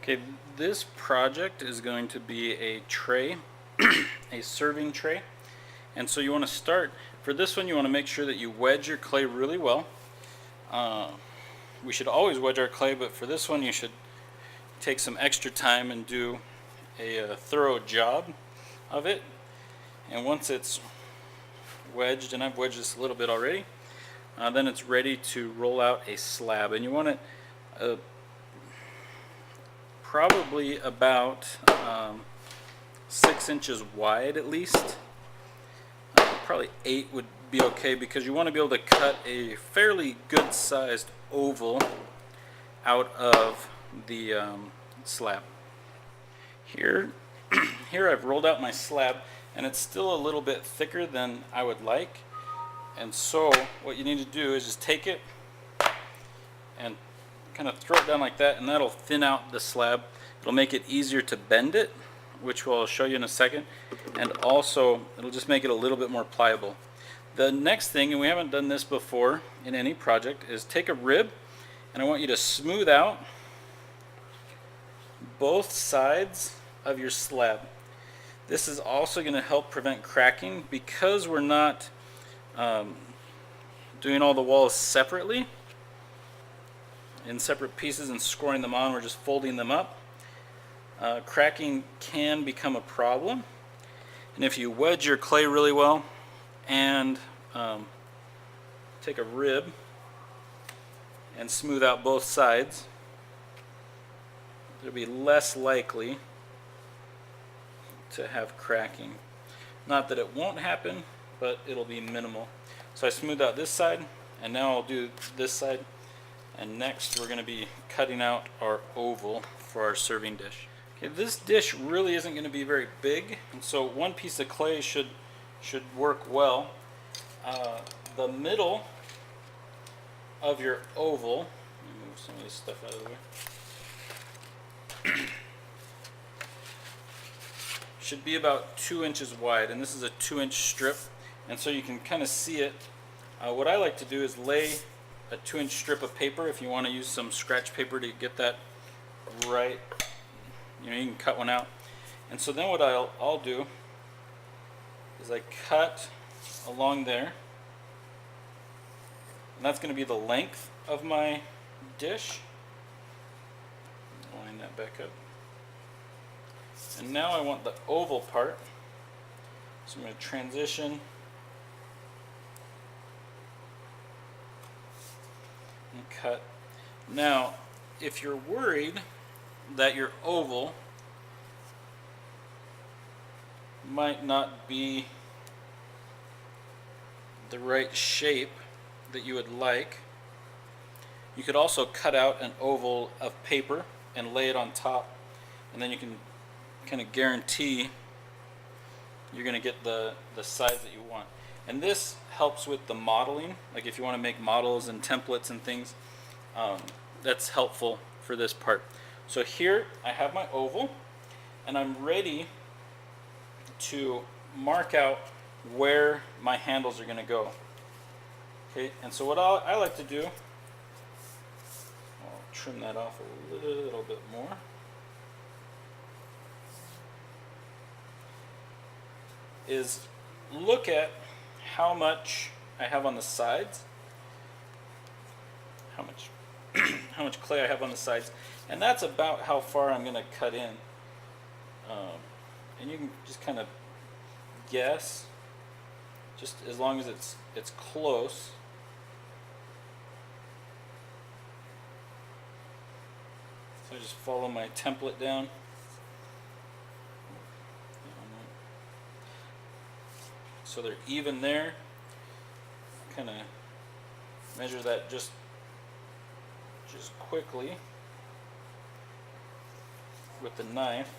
Okay, this project is going to be a tray, a serving tray. And so you want to start, for this one you want to make sure that you wedge your clay really well. We should always wedge our clay, but for this one you should take some extra time and do a thorough job of it. And once it's wedged, and I've wedged this a little bit already, then it's ready to roll out a slab. And you want it probably about 6 inches wide at least. Probably 8 would be okay, because you want to be able to cut a fairly good sized oval out of the slab. Here I've rolled out my slab, and it's still a little bit thicker than I would like. And so what you need to do is just take it and kind of throw it down like that, and that'll thin out the slab. It'll make it easier to bend it, which we'll show you in a second, and also it'll just make it a little bit more pliable. The next thing, and we haven't done this before in any project, is take a rib, and I want you to smooth out both sides of your slab. This is also going to help prevent cracking, because we're not doing all the walls separately in separate pieces and scoring them on. We're just folding them up. Cracking can become a problem, and if you wedge your clay really well and take a rib and smooth out both sides, it'll be less likely to have cracking. Not that it won't happen, but it'll be minimal. So I smoothed out this side, and now I'll do this side, and next we're going to be cutting out our oval for our serving dish. Okay, this dish really isn't going to be very big, and so one piece of clay should work well. The middle of your oval, let me move some of this stuff out of the way, should be about 2 inches wide, and this is a 2-inch strip, and so you can kind of see it. What I like to do is lay a 2-inch strip of paper. If you want to use some scratch paper to get that right, you can cut one out. And so then what I'll do is I cut along there, and that's going to be the length of my dish. Line that back up. And now I want the oval part, so I'm going to transition and cut. Now, if you're worried that your oval might not be the right shape that you would like, you could also cut out an oval of paper and lay it on top, and then you can kind of guarantee you're going to get the size that you want. And this helps with the modeling, like if you want to make models and templates and things, that's helpful for this part. So here I have my oval, and I'm ready to mark out where my handles are going to go. Okay, and so what I like to do, I'll trim that off a little bit more. Is look at how much I have on the sides, how much clay I have on the sides, and that's about how far I'm going to cut in. And you can just kind of guess, just as long as it's close. So I just follow my template down. So they're even there. Kind of measure that just quickly with the knife.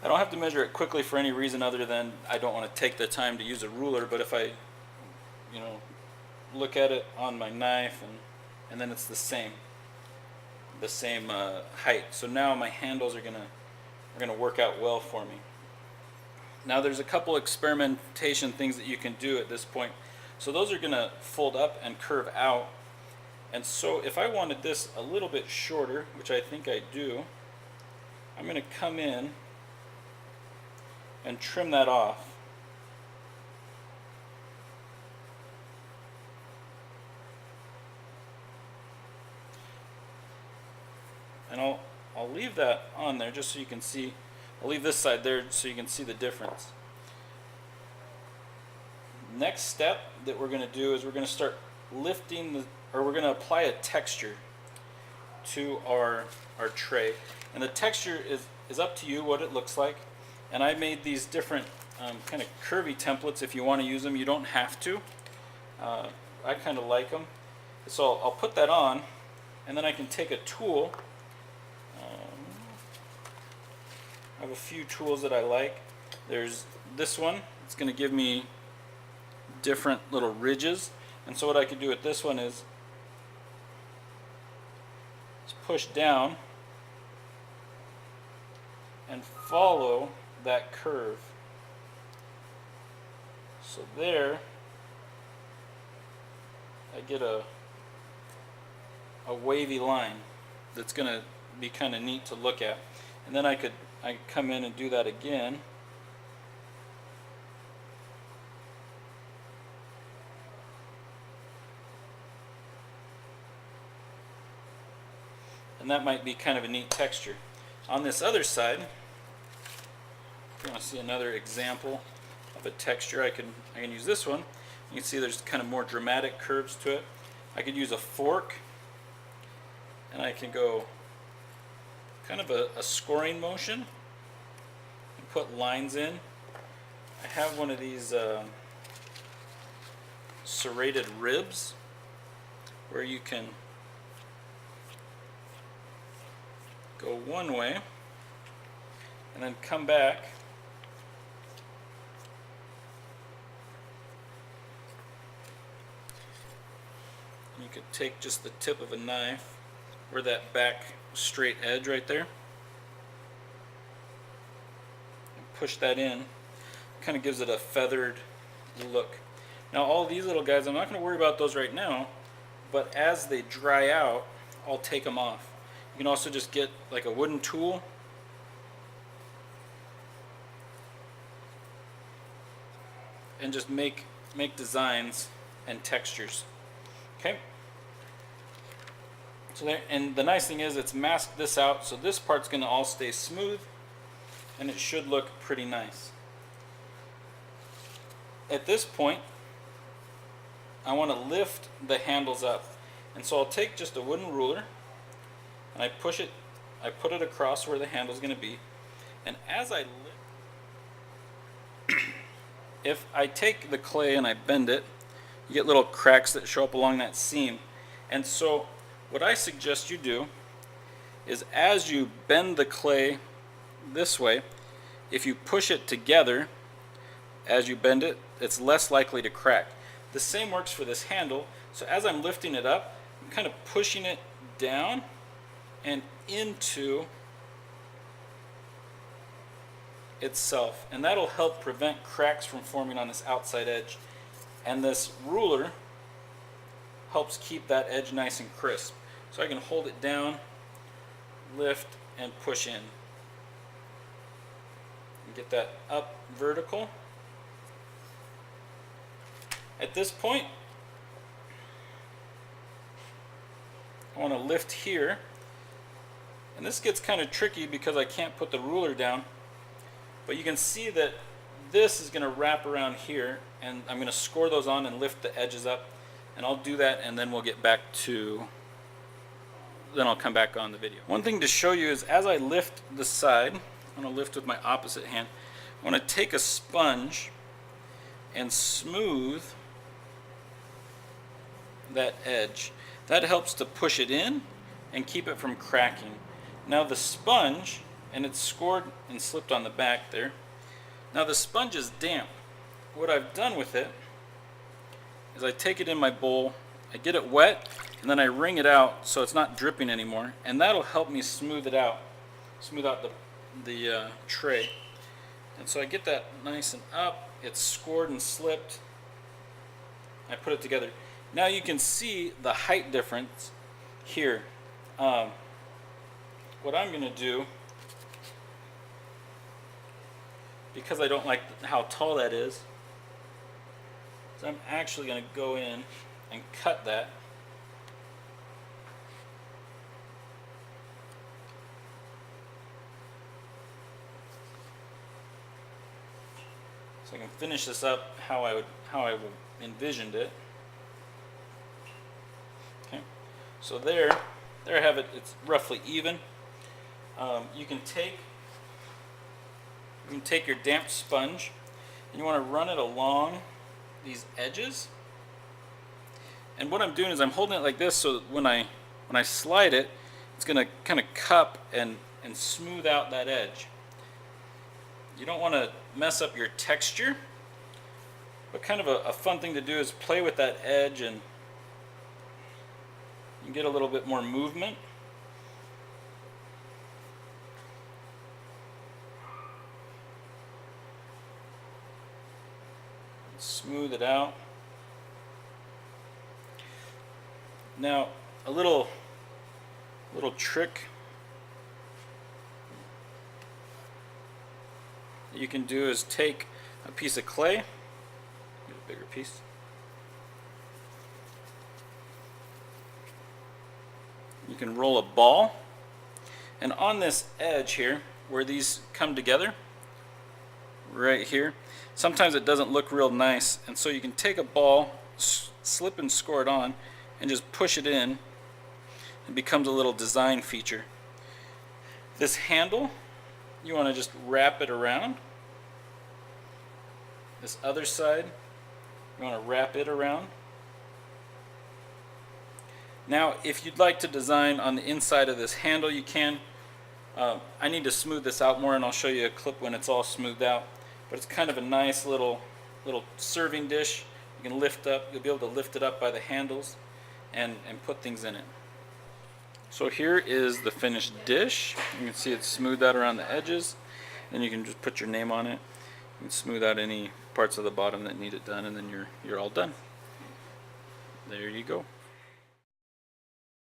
I don't have to measure it quickly for any reason other than I don't want to take the time to use a ruler, but if I look at it on my knife, and then it's the same height. So now my handles are gonna work out well for me. Now there's a couple experimentation things that you can do at this point. So those are going to fold up and curve out, And so if I wanted this a little bit shorter, which I think I do, I'm going to come in and trim that off. And I'll leave that on there just so you can see. I'll leave this side there so you can see the difference. Next step that we're going to do is we're going to start lifting we're going to apply a texture to our tray. And the texture is up to you what it looks like. And I made these different kind of curvy templates. If you want to use them, you don't have to. I kind of like them. So I'll put that on, and then I can take a tool. I have a few tools that I like. There's this one. It's going to give me different little ridges. And so what I could do with this one is push down and follow that curve. So there I get a wavy line that's going to be kind of neat to look at. And then I could come in and do that again. And that might be kind of a neat texture. On this other side, if you want to see another example of a texture, I can use this one. You can see there's kind of more dramatic curves to it. I could use a fork, and I can go kind of a scoring motion and put lines in. I have one of these serrated ribs where you can go one way and then come back and you could take just the tip of a knife where that back straight edge right there and push that in. Kind of gives it a feathered look. Now all these little guys, I'm not going to worry about those right now, but as they dry out I'll take them off. You can also just get like a wooden tool and just make designs and textures. Okay. So there, and the nice thing is it's masked this out, so this part's going to all stay smooth, and it should look pretty nice. At this point, I want to lift the handles up, and so I'll take just a wooden ruler and I put it across where the handle is going to be, and as I lift, if I take the clay and I bend it, you get little cracks that show up along that seam. And so what I suggest you do is as you bend the clay this way, if you push it together as you bend it, it's less likely to crack. The same works for this handle. So as I'm lifting it up, I'm kind of pushing it down and into itself, and that'll help prevent cracks from forming on this outside edge. And this ruler helps keep that edge nice and crisp. So I can hold it down, lift, and push in. And get that up vertical. At this point, I want to lift here. And this gets kind of tricky because I can't put the ruler down. But you can see that this is going to wrap around here, and I'm going to score those on and lift the edges up. And I'll do that, and then we'll get back to, then I'll come back on the video. One thing to show you is as I lift the side, I'm going to lift with my opposite hand, I want to take a sponge and smooth that edge. That helps to push it in and keep it from cracking. Now the sponge, and it's scored and slipped on the back there. Now the sponge is damp. What I've done with it is I take it in my bowl, I get it wet, and then I wring it out so it's not dripping anymore, and that'll help me smooth it out, smooth out the tray. And so I get that nice and up, it's scored and slipped, I put it together. Now you can see the height difference here. What I'm going to do, because I don't like how tall that is I'm actually going to go in and cut that. So I can finish this up how I envisioned it. Okay, so there I have it. It's roughly even. You can take your damp sponge and you want to run it along these edges. And what I'm doing is I'm holding it like this, so that when I slide it, it's going to kind of cup and smooth out that edge. You don't want to mess up your texture, but kind of a fun thing to do is play with that edge and you get a little bit more movement. Smooth it out. Now, a little trick that you can do is take a piece of clay, get a bigger piece, you can roll a ball, and on this edge here, where these come together, right here, sometimes it doesn't look real nice, and so you can take a ball, slip and score it on, and just push it in. It becomes a little design feature. This handle, you want to just wrap it around. This other side, you want to wrap it around. Now, if you'd like to design on the inside of this handle, you can. I need to smooth this out more, and I'll show you a clip when it's all smoothed out. But it's kind of a nice little serving dish. You can lift up. You'll be able to lift it up by the handles and put things in it. So here is the finished dish. You can see it's smoothed out around the edges. Then you can just put your name on it. You can smooth out any parts of the bottom that need it done, and then you're all done. There you go.